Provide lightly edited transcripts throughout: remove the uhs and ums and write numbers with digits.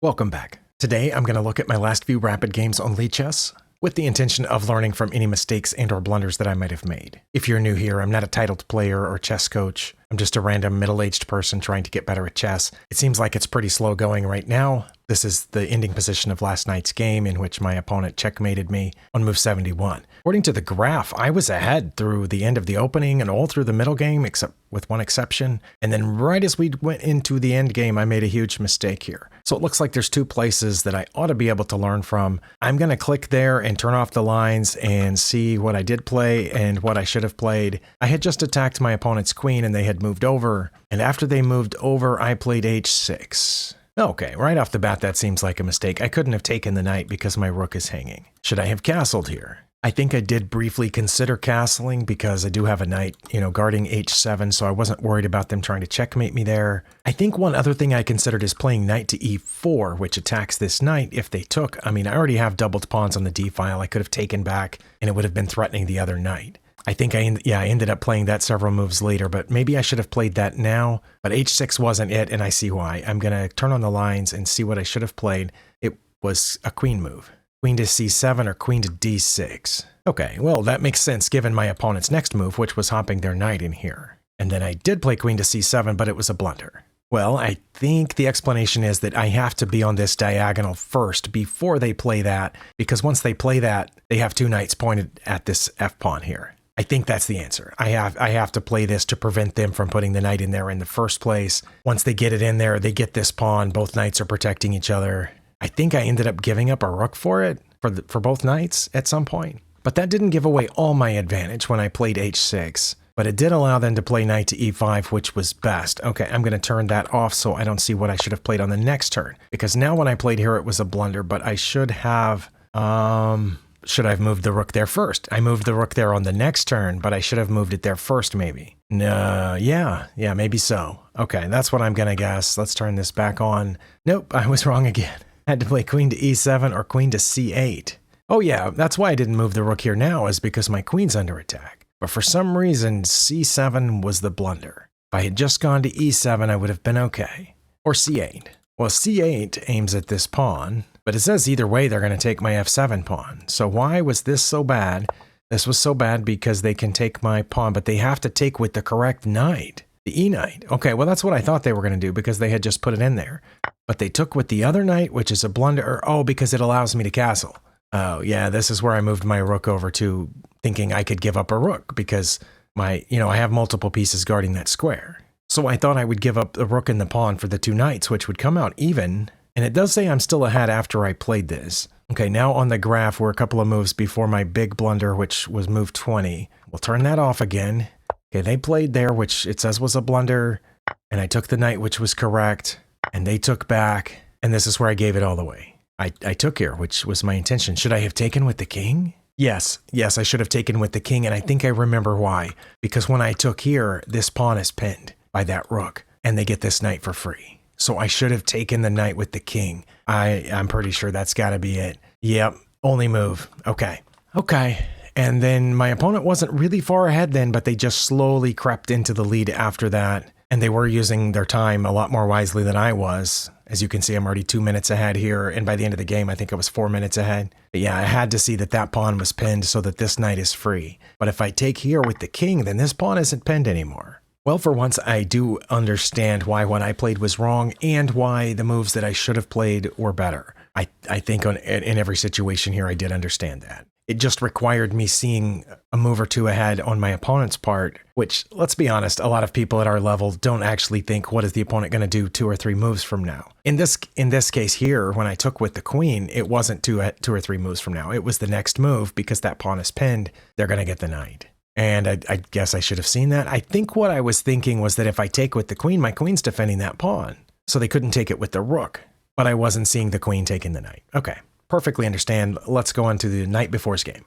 Welcome back. Today I'm going to look at my last few rapid games on Lichess with the intention of learning from any mistakes and or blunders that I might have made. If you're new here, I'm not a titled player or chess coach. I'm just a random middle-aged person trying to get better at chess. It seems like it's pretty slow going right now. This is the ending position of last night's game in which my opponent checkmated me on move 71. According to the graph, I was ahead through the end of the opening and all through the middle game, except with one exception. And then right as we went into the end game, I made a huge mistake here. So it looks like there's two places that I ought to be able to learn from. I'm going to click there and turn off the lines and see what I did play and what I should have played. I had just attacked my opponent's queen and they had moved over. And after they moved over, I played h6. Okay, right off the bat, that seems like a mistake. I couldn't have taken the knight because my rook is hanging. Should I have castled here? I think I did briefly consider castling because I do have a knight, guarding h7, so I wasn't worried about them trying to checkmate me there. I think one other thing I considered is playing knight to e4, which attacks this knight if they took. I mean, I already have doubled pawns on the d file. I could have taken back, and it would have been threatening the other knight. I think I ended up playing that several moves later, but maybe I should have played that now. But h6 wasn't it, and I see why. I'm going to turn on the lines and see what I should have played. It was a queen move. Queen to c7 or queen to d6. Okay, well, that makes sense given my opponent's next move, which was hopping their knight in here. And then I did play queen to c7, but it was a blunder. Well, I think the explanation is that I have to be on this diagonal first before they play that, because once they play that, they have two knights pointed at this f-pawn here. I think that's the answer. I have to play this to prevent them from putting the knight in there in the first place. Once they get it in there, they get this pawn. Both knights are protecting each other. I think I ended up giving up a rook for it, for both knights at some point. But that didn't give away all my advantage when I played h6. But it did allow them to play knight to e5, which was best. Okay, I'm going to turn that off so I don't see what I should have played on the next turn. Because now when I played here, it was a blunder, but I should have... Should I have moved the rook there first? I moved the rook there on the next turn, but I should have moved it there first, maybe. No, yeah, maybe so. Okay, that's what I'm going to guess. Let's turn this back on. Nope, I was wrong again. I had to play queen to e7 or queen to c8. Oh yeah, that's why I didn't move the rook here now, is because my queen's under attack. But for some reason, c7 was the blunder. If I had just gone to e7, I would have been okay. Or c8. Well, c8 aims at this pawn, but it says either way they're going to take my f7 pawn. So why was this so bad? This was so bad because they can take my pawn, but they have to take with the correct knight, the e knight. Okay, well that's what I thought they were going to do because they had just put it in there. But they took with the other knight, which is a blunder. Oh, because it allows me to castle. Oh yeah, this is where I moved my rook over to, thinking I could give up a rook because I have multiple pieces guarding that square. So I thought I would give up the rook and the pawn for the two knights, which would come out even. And it does say I'm still ahead after I played this. Okay, now on the graph, we're a couple of moves before my big blunder, which was move 20. We'll turn that off again. Okay, they played there, which it says was a blunder. And I took the knight, which was correct. And they took back. And this is where I gave it all the way. I took here, which was my intention. Should I have taken with the king? Yes, I should have taken with the king. And I think I remember why. Because when I took here, this pawn is pinned by that rook. And they get this knight for free. So I should have taken the knight with the king. I'm pretty sure that's got to be it. Yep, only move. Okay. And then my opponent wasn't really far ahead then, but they just slowly crept into the lead after that. And they were using their time a lot more wisely than I was. As you can see, I'm already 2 minutes ahead here. And by the end of the game, I think I was 4 minutes ahead. But yeah, I had to see that pawn was pinned so that this knight is free. But if I take here with the king, then this pawn isn't pinned anymore. Well, for once, I do understand why what I played was wrong and why the moves that I should have played were better. I think in every situation here, I did understand that. It just required me seeing a move or two ahead on my opponent's part, which, let's be honest, a lot of people at our level don't actually think, what is the opponent going to do 2 or 3 moves from now? In this case here, when I took with the queen, it wasn't 2 or 3 moves from now. It was the next move because that pawn is pinned. They're going to get the knight. And I guess I should have seen that. I think what I was thinking was that if I take with the queen, my queen's defending that pawn. So they couldn't take it with the rook. But I wasn't seeing the queen taking the knight. Okay, perfectly understand. Let's go on to the night before's game.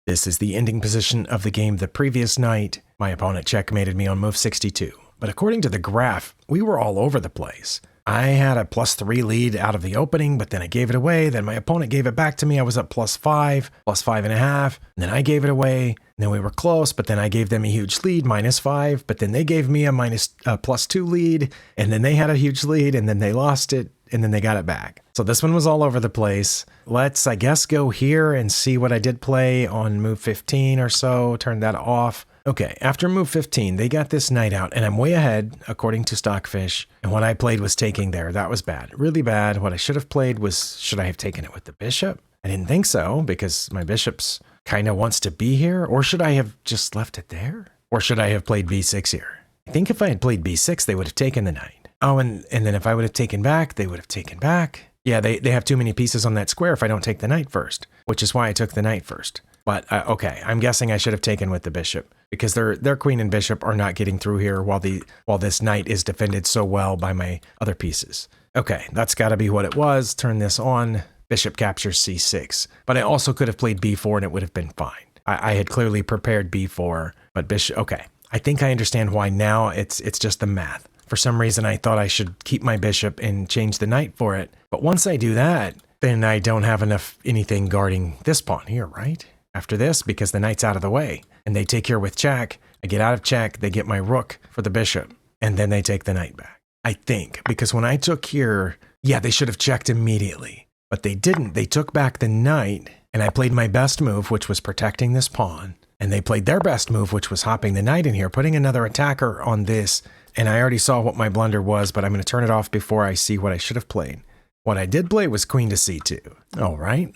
This is the ending position of the game the previous night. My opponent checkmated me on move 62. But according to the graph, we were all over the place. I had a +3 lead out of the opening, but then I gave it away. Then my opponent gave it back to me. I was up +5, +5.5. And then I gave it away. And then we were close, but then I gave them a huge lead, -5. But then they gave me a +2 lead. And then they had a huge lead, and then they lost it. and then they got it back. So this one was all over the place. Let's, I guess, go here and see what I did play on move 15 or so. Turn that off. Okay, after move 15, they got this knight out, and I'm way ahead, according to Stockfish, and what I played was taking there. That was bad, really bad. What I should have played was, should I have taken it with the bishop? I didn't think so, because my bishop's kind of wants to be here, or should I have just left it there? Or should I have played b6 here? I think if I had played b6, they would have taken the knight. Oh, and then if I would have taken back, they would have taken back. Yeah, they have too many pieces on that square if I don't take the knight first, which is why I took the knight first. But okay, I'm guessing I should have taken with the bishop because their queen and bishop are not getting through here while this knight is defended so well by my other pieces. Okay, that's got to be what it was. Turn this on. Bishop captures c6. But I also could have played b4 and it would have been fine. I had clearly prepared b4, but bishop. Okay, I think I understand why now. It's just the math. For some reason, I thought I should keep my bishop and change the knight for it. But once I do that, then I don't have anything guarding this pawn here, right? After this, because the knight's out of the way, and they take here with check, I get out of check, they get my rook for the bishop, and then they take the knight back. I think, because when I took here, yeah, they should have checked immediately, but they didn't. They took back the knight, and I played my best move, which was protecting this pawn, and they played their best move, which was hopping the knight in here, putting another attacker on this, and I already saw what my blunder was, but I'm going to turn it off before I see what I should have played. What I did play was queen to c2. All right.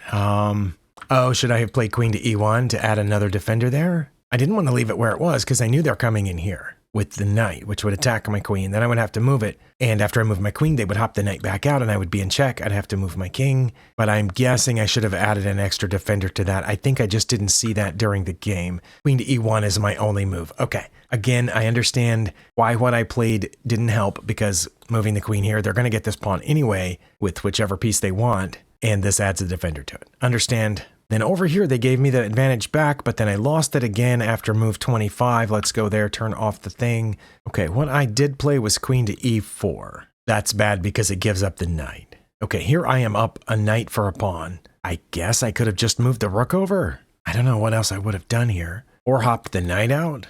Oh, should I have played queen to e1 to add another defender there? I didn't want to leave it where it was because I knew they're coming in here with the knight, which would attack my queen. Then I would have to move it. And after I move my queen, they would hop the knight back out and I would be in check. I'd have to move my king. But I'm guessing I should have added an extra defender to that. I think I just didn't see that during the game. Queen to e1 is my only move. Okay. Again, I understand why what I played didn't help because moving the queen here, they're going to get this pawn anyway with whichever piece they want. And this adds a defender to it. Understand? Then over here, they gave me the advantage back, but then I lost it again after move 25. Let's go there, turn off the thing. Okay, what I did play was queen to e4. That's bad because it gives up the knight. Okay, here I am up a knight for a pawn. I guess I could have just moved the rook over. I don't know what else I would have done here. Or hopped the knight out.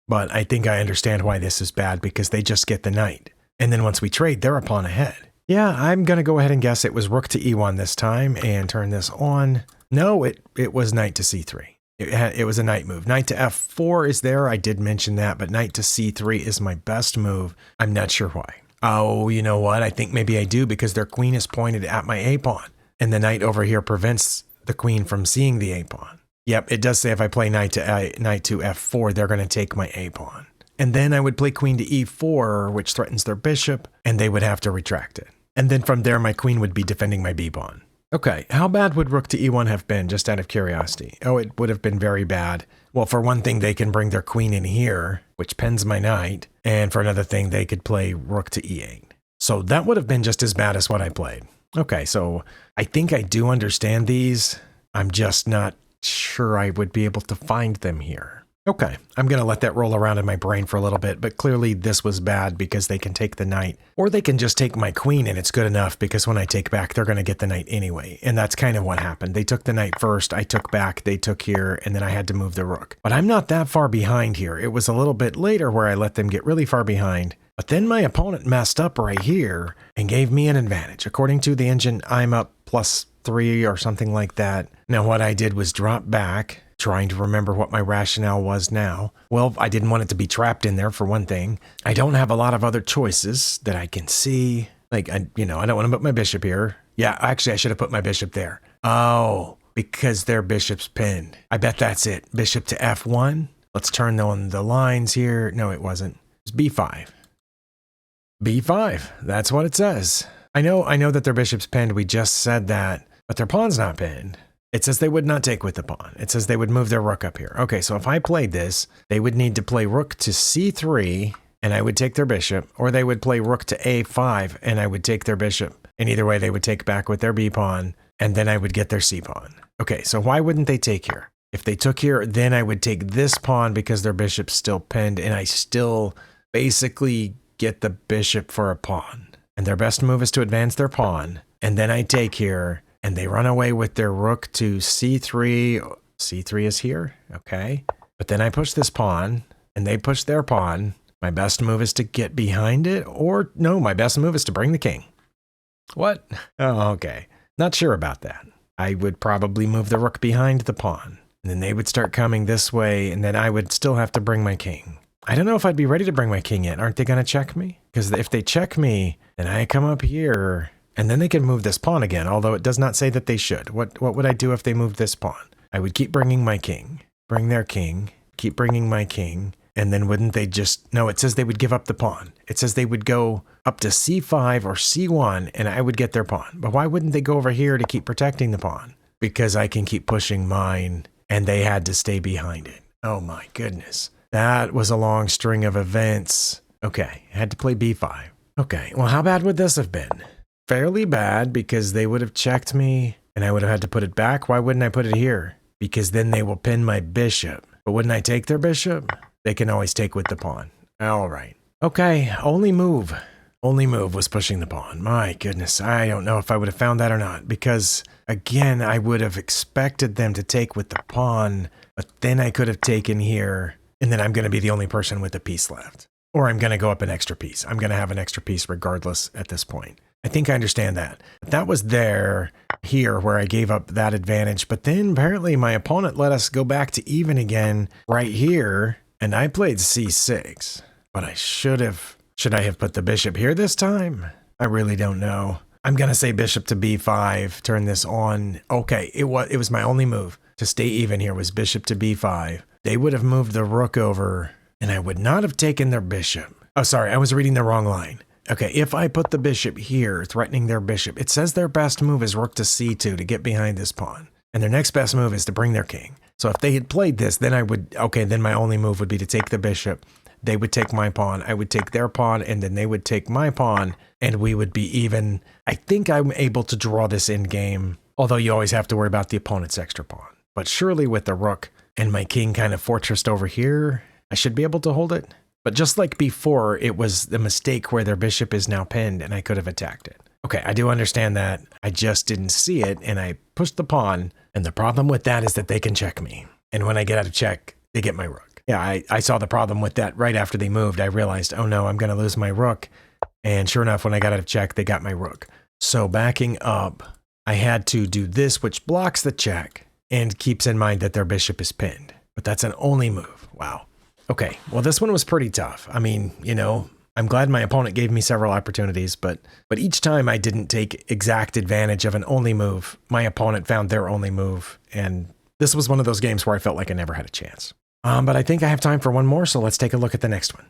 But I think I understand why this is bad because they just get the knight. And then once we trade, they're a pawn ahead. Yeah, I'm going to go ahead and guess it was rook to e1 this time and turn this on. No, it was knight to c3. It was a knight move. Knight to f4 is there. I did mention that, but knight to c3 is my best move. I'm not sure why. Oh, you know what? I think maybe I do because their queen is pointed at my a pawn. And the knight over here prevents the queen from seeing the a pawn. Yep, it does say if I play knight to f4, they're going to take my a pawn. And then I would play queen to e4, which threatens their bishop, and they would have to retract it. And then from there, my queen would be defending my b pawn. Okay, how bad would rook to e1 have been, just out of curiosity? Oh, it would have been very bad. Well, for one thing, they can bring their queen in here, which pins my knight. And for another thing, they could play rook to e8. So that would have been just as bad as what I played. Okay, so I think I do understand these. I'm just not sure I would be able to find them here. Okay, I'm going to let that roll around in my brain for a little bit, but clearly this was bad because they can take the knight, or they can just take my queen and it's good enough because when I take back, they're going to get the knight anyway. And that's kind of what happened. They took the knight first, I took back, they took here, and then I had to move the rook. But I'm not that far behind here. It was a little bit later where I let them get really far behind. But then my opponent messed up right here and gave me an advantage. According to the engine, I'm up +3 or something like that. Now what I did was drop back, trying to remember what my rationale was now. Well, I didn't want it to be trapped in there for one thing. I don't have a lot of other choices that I can see. Like, I don't want to put my bishop here. Yeah, actually I should have put my bishop there. Oh, because their bishop's pinned. I bet that's it. Bishop to f1. Let's turn on the lines here. No, it wasn't. It's b5. b5. That's what it says. I know that their bishop's pinned. We just said that, but their pawn's not pinned. It says they would not take with the pawn. It says they would move their rook up here. Okay, so if I played this, they would need to play rook to c3, and I would take their bishop, or they would play rook to a5, and I would take their bishop. And either way, they would take back with their b pawn, and then I would get their c pawn. Okay, so why wouldn't they take here? If they took here, then I would take this pawn because their bishop's still pinned, and I still basically get the bishop for a pawn. And their best move is to advance their pawn, and then I take here, and they run away with their rook to c3. c3 is here, okay. But then I push this pawn, and they push their pawn. My best move is to get behind it, or no, my best move is to bring the king. What? Oh, okay. Not sure about that. I would probably move the rook behind the pawn, and then they would start coming this way, and then I would still have to bring my king. I don't know if I'd be ready to bring my king yet. Aren't they going to check me? Because if they check me, then I come up here, and then they can move this pawn again, although it does not say that they should. What would I do if they moved this pawn? I would keep bringing my king, bring their king, keep bringing my king, and then wouldn't they just... No, it says they would give up the pawn. It says they would go up to c5 or c1, and I would get their pawn. But why wouldn't they go over here to keep protecting the pawn? Because I can keep pushing mine, and they had to stay behind it. Oh my goodness. That was a long string of events. Okay, I had to play b5. Okay, well, how bad would this have been? Fairly bad, because they would have checked me, and I would have had to put it back. Why wouldn't I put it here? Because then they will pin my bishop. But wouldn't I take their bishop? They can always take with the pawn. All right. Okay, only move. Only move was pushing the pawn. My goodness, I don't know if I would have found that or not, because, again, I would have expected them to take with the pawn, but then I could have taken here, and then I'm going to be the only person with a piece left. Or I'm going to go up an extra piece. I'm going to have an extra piece regardless at this point. I think I understand that. That was there, here, where I gave up that advantage, but then apparently my opponent let us go back to even again right here, and I played c6. But I should I have put the bishop here this time? I really don't know. I'm going to say bishop to b5, turn this on. Okay, it was my only move to stay even here was bishop to b5. They would have moved the rook over, and I would not have taken their bishop. Oh, sorry, I was reading the wrong line. Okay, if I put the bishop here, threatening their bishop, it says their best move is rook to c2 to get behind this pawn. And their next best move is to bring their king. So if they had played this, then then my only move would be to take the bishop. They would take my pawn, I would take their pawn, and then they would take my pawn, and we would be even. I think I'm able to draw this end game, although you always have to worry about the opponent's extra pawn. But surely with the rook and my king kind of fortressed over here, I should be able to hold it. But just like before, it was the mistake where their bishop is now pinned, and I could have attacked it. Okay, I do understand that. I just didn't see it, and I pushed the pawn, and the problem with that is that they can check me. And when I get out of check, they get my rook. Yeah, I saw the problem with that right after they moved. I realized, oh no, I'm going to lose my rook. And sure enough, when I got out of check, they got my rook. So backing up, I had to do this, which blocks the check and keeps in mind that their bishop is pinned. But that's an only move. Wow. Okay, well, this one was pretty tough. I mean, I'm glad my opponent gave me several opportunities, but each time I didn't take exact advantage of an only move, my opponent found their only move. And this was one of those games where I felt like I never had a chance. But I think I have time for one more, so let's take a look at the next one.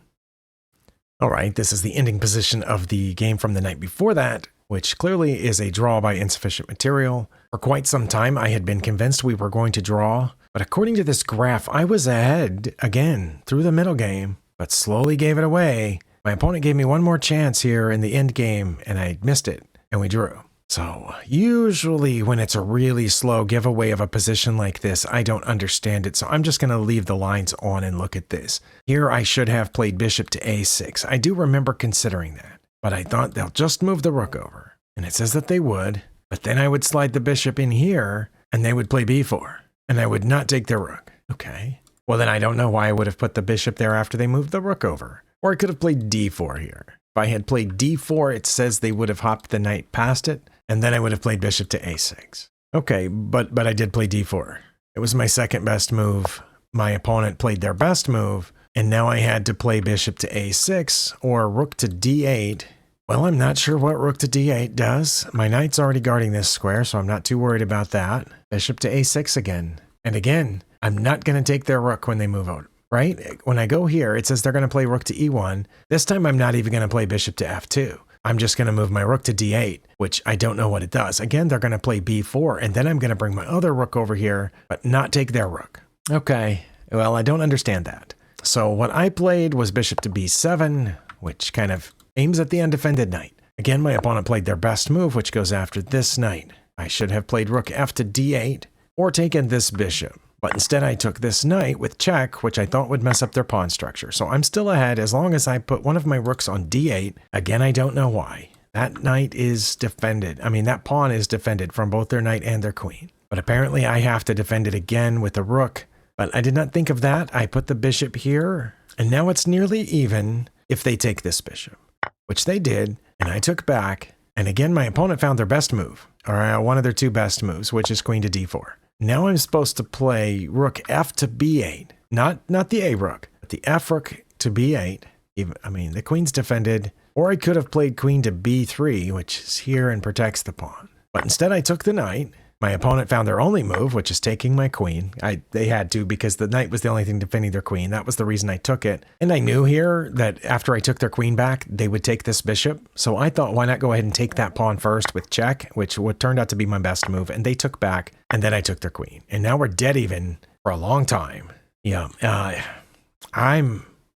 All right, this is the ending position of the game from the night before that, which clearly is a draw by insufficient material. For quite some time, I had been convinced we were going to draw, but according to this graph, I was ahead again through the middle game, but slowly gave it away. My opponent gave me one more chance here in the end game, and I missed it, and we drew. So usually when it's a really slow giveaway of a position like this, I don't understand it. So I'm just going to leave the lines on and look at this. Here I should have played bishop to a6. I do remember considering that, but I thought they'll just move the rook over. And it says that they would, but then I would slide the bishop in here and they would play b4 and I would not take their rook. Okay. Well, then I don't know why I would have put the bishop there after they moved the rook over. Or I could have played d4 here. If I had played d4, it says they would have hopped the knight past it. And then I would have played bishop to a6. Okay, but I did play d4. It was my second best move. My opponent played their best move, and now I had to play bishop to a6 or rook to d8. Well, I'm not sure what rook to d8 does. My knight's already guarding this square, so I'm not too worried about that. Bishop to a6 again. And again, I'm not going to take their rook when they move out, right? When I go here, it says they're going to play rook to e1. This time I'm not even going to play bishop to f2. I'm just going to move my rook to d8, which I don't know what it does. Again, they're going to play b4, and then I'm going to bring my other rook over here, but not take their rook. Okay, well, I don't understand that. So what I played was bishop to b7, which kind of aims at the undefended knight. Again, my opponent played their best move, which goes after this knight. I should have played rook f to d8, or taken this bishop. But instead I took this knight with check, which I thought would mess up their pawn structure. So I'm still ahead as long as I put one of my rooks on d8. Again, I don't know why. That knight is defended. I mean, that pawn is defended from both their knight and their queen. But apparently I have to defend it again with a rook. But I did not think of that. I put the bishop here, and now it's nearly even if they take this bishop, which they did, and I took back. And again, my opponent found their best move, or one of their two best moves, which is queen to d4. Now I'm supposed to play rook f to b8. Not the a rook, but the f rook to b8. The queen's defended. Or I could have played queen to b3, which is here and protects the pawn. But instead I took the knight. My opponent found their only move, which is taking my queen. They had to, because the knight was the only thing defending their queen. That was the reason I took it. And I knew here that after I took their queen back, they would take this bishop. So I thought, why not go ahead and take that pawn first with check, which would turned out to be my best move. And they took back, and then I took their queen. And now we're dead even for a long time. Yeah,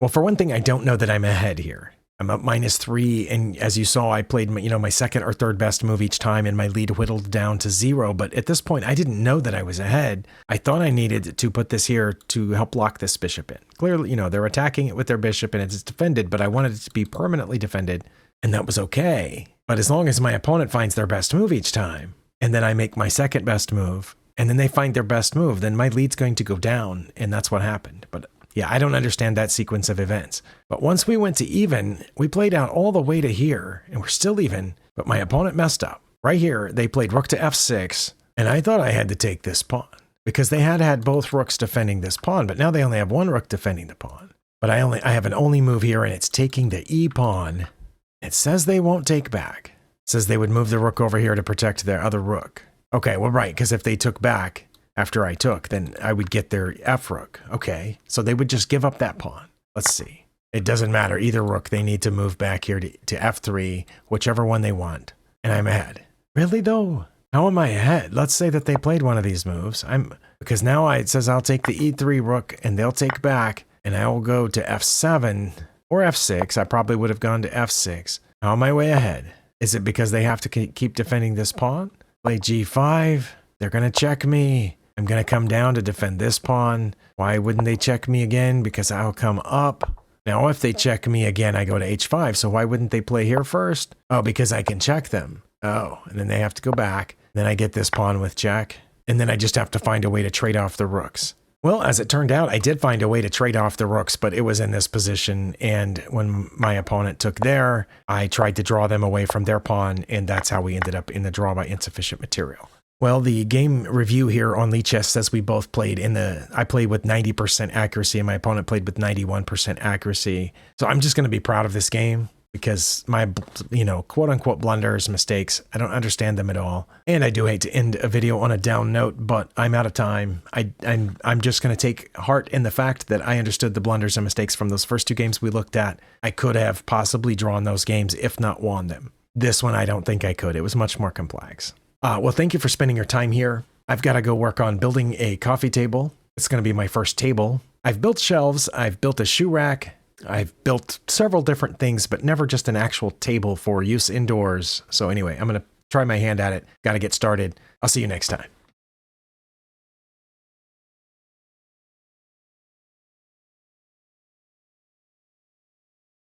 well, for one thing, I don't know that I'm ahead here. I'm up -3, and as you saw, I played my second or third best move each time, and my lead whittled down to 0. But at this point, I didn't know that I was ahead. I thought I needed to put this here to help lock this bishop in. Clearly, they're attacking it with their bishop, and it's defended, but I wanted it to be permanently defended, and that was okay. But as long as my opponent finds their best move each time, and then I make my second best move, and then they find their best move, then my lead's going to go down, and that's what happened. But yeah, I don't understand that sequence of events. But once we went to even, we played out all the way to here, and we're still even, but my opponent messed up. Right here, they played rook to f6, and I thought I had to take this pawn, because they had both rooks defending this pawn, but now they only have one rook defending the pawn. But I have an only move here, and it's taking the e-pawn. It says they won't take back. It says they would move the rook over here to protect their other rook. Okay, well, right, because if they took back after I took, then I would get their f rook. Okay, so they would just give up that pawn. Let's see. It doesn't matter. Either rook, they need to move back here to f3, whichever one they want. And I'm ahead. Really, though? How am I ahead? Let's say that they played one of these moves. Because now it says I'll take the e3 rook, and they'll take back, and I will go to f7 or f6. I probably would have gone to f6. How am I way ahead? Is it because they have to keep defending this pawn? Play g5. They're going to check me. I'm going to come down to defend this pawn. Why wouldn't they check me again? Because I'll come up. Now, if they check me again, I go to h5. So why wouldn't they play here first? Oh, because I can check them. Oh, and then they have to go back. Then I get this pawn with check. And then I just have to find a way to trade off the rooks. Well, as it turned out, I did find a way to trade off the rooks, but it was in this position. And when my opponent took there, I tried to draw them away from their pawn. And that's how we ended up in the draw by insufficient material. Well, the game review here on Lichess says we both played I played with 90% accuracy and my opponent played with 91% accuracy. So I'm just going to be proud of this game because my, quote unquote blunders, mistakes, I don't understand them at all. And I do hate to end a video on a down note, but I'm out of time. I'm just going to take heart in the fact that I understood the blunders and mistakes from those first two games we looked at. I could have possibly drawn those games, if not won them. This one, I don't think I could. It was much more complex. Well, thank you for spending your time here. I've got to go work on building a coffee table. It's going to be my first table. I've built shelves. I've built a shoe rack. I've built several different things, but never just an actual table for use indoors. So anyway, I'm going to try my hand at it. Got to get started. I'll see you next time.